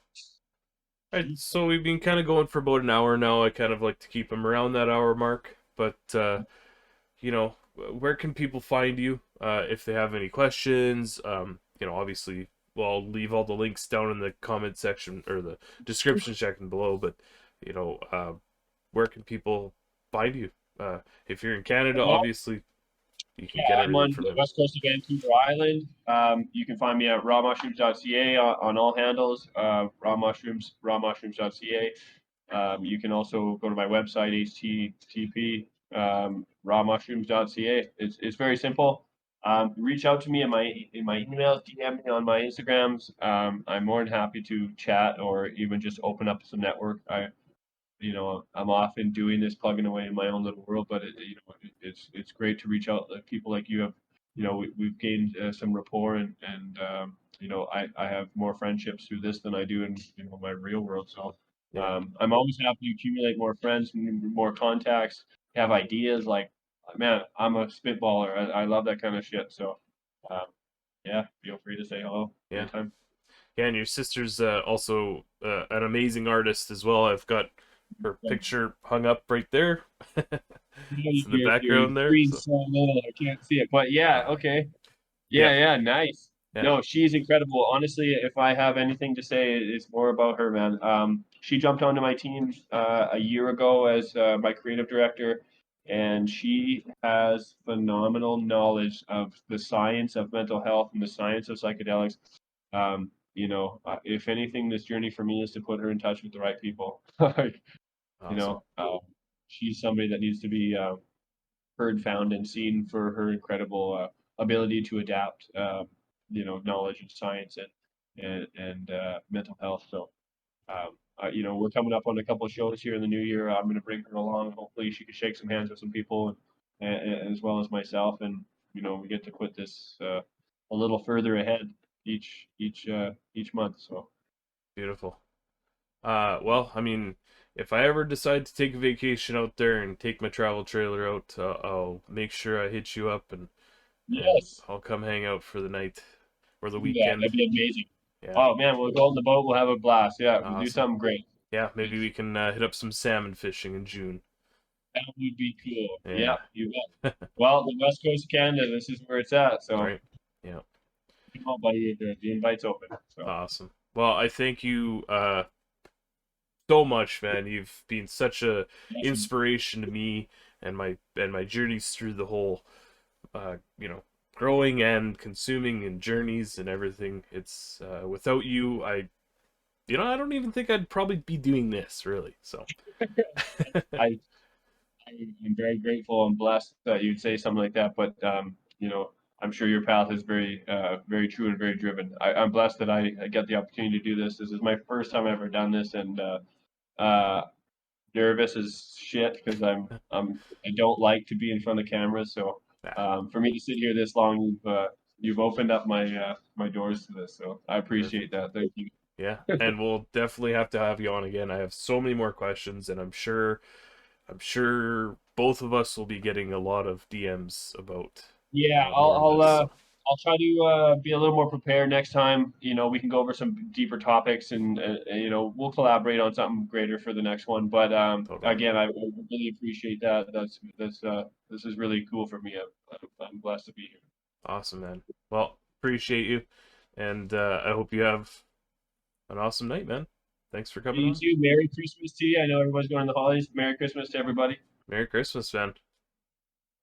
All right, so we've been kind of going for about an hour now. I kind of like to keep them around that hour mark, but where can people find you if they have any questions? Obviously, well, I'll leave all the links down in the comment section or the description section below. But where can people find you? If you're in Canada, Well, obviously you can yeah, get I'm everything on from the him. west coast of Vancouver Island. You can find me at rawmushrooms.ca on all handles. Rawmushrooms.ca. You can also go to my website, http rawmushrooms.ca. It's very simple. Reach out to me in my emails, DM me on my Instagrams. I'm more than happy to chat or even just open up some network. I'm often doing this, plugging away in my own little world, but it's great to reach out to people like you have. We've gained some rapport and I have more friendships through this than I do in my real world. So Yeah, I'm always happy to accumulate more friends, more contacts, have ideas. Like, man, I'm a spitballer. I love that kind of shit. So um, yeah, feel free to say hello yeah, anytime. yeah. And your sister's also an amazing artist as well. I've got her picture hung up right there. It's in the Your background there. screen's So so little, I can't see it. But yeah, okay. yeah, Yeah, nice. yeah, No, she's incredible. Honestly, if I have anything to say, it's more about her, man. She jumped onto my team a year ago as my creative director, and she has phenomenal knowledge of the science of mental health and the science of psychedelics. If anything, this journey for me is to put her in touch with the right people. Like, you awesome. know, uh, she's somebody that needs to be heard, found, and seen for her incredible ability to adapt, knowledge and science and mental health. So, we're coming up on a couple of shows here in the new year. I'm going to bring her along. Hopefully, she can shake some hands with some people, and as well as myself, and we get to put this a little further ahead each month. So, Beautiful. Well, I mean, if I ever decide to take a vacation out there and take my travel trailer out, I'll make sure I hit you up and yes, I'll come hang out for the night or the yeah, weekend. that'd be amazing. Yeah, Oh man, we'll go on the boat. We'll have a blast. Yeah, we'll do awesome. something great. Yeah, maybe we can hit up some salmon fishing in June. That would be cool. Yeah, Yeah, you bet. Well, the West Coast of Canada, this is where it's at. So right. Yeah, come on, buddy. The invite's open. So awesome. Well, I thank you so much, man. You've been such a yes, inspiration to me and my journeys through the whole, uh, you know, growing and consuming and journeys and everything. It's without you, I don't even think I'd probably be doing this really. So I I'm very grateful and blessed that you'd say something like that. But I'm sure your path is very true and very driven. I'm blessed that I get the opportunity to do this. This is my first time I've ever done this, and uh, nervous as shit because I don't like to be in front of cameras. So yeah, for me to sit here this long, you've opened up my doors to this. So I appreciate perfect. that. Thank you. Yeah, and we'll definitely have to have you on again. I have so many more questions, and I'm sure both of us will be getting a lot of DMs about Yeah, more of this. So I'll try to be a little more prepared next time. We can go over some deeper topics, and we'll collaborate on something greater for the next one. But totally again, I really appreciate that. This is really cool for me. I'm blessed to be here. awesome, man. Well, appreciate you, and I hope you have an awesome night, man. Thanks for coming You on. too. Merry Christmas to you. I know everyone's going to the holidays. Merry Christmas to everybody. Merry Christmas, man.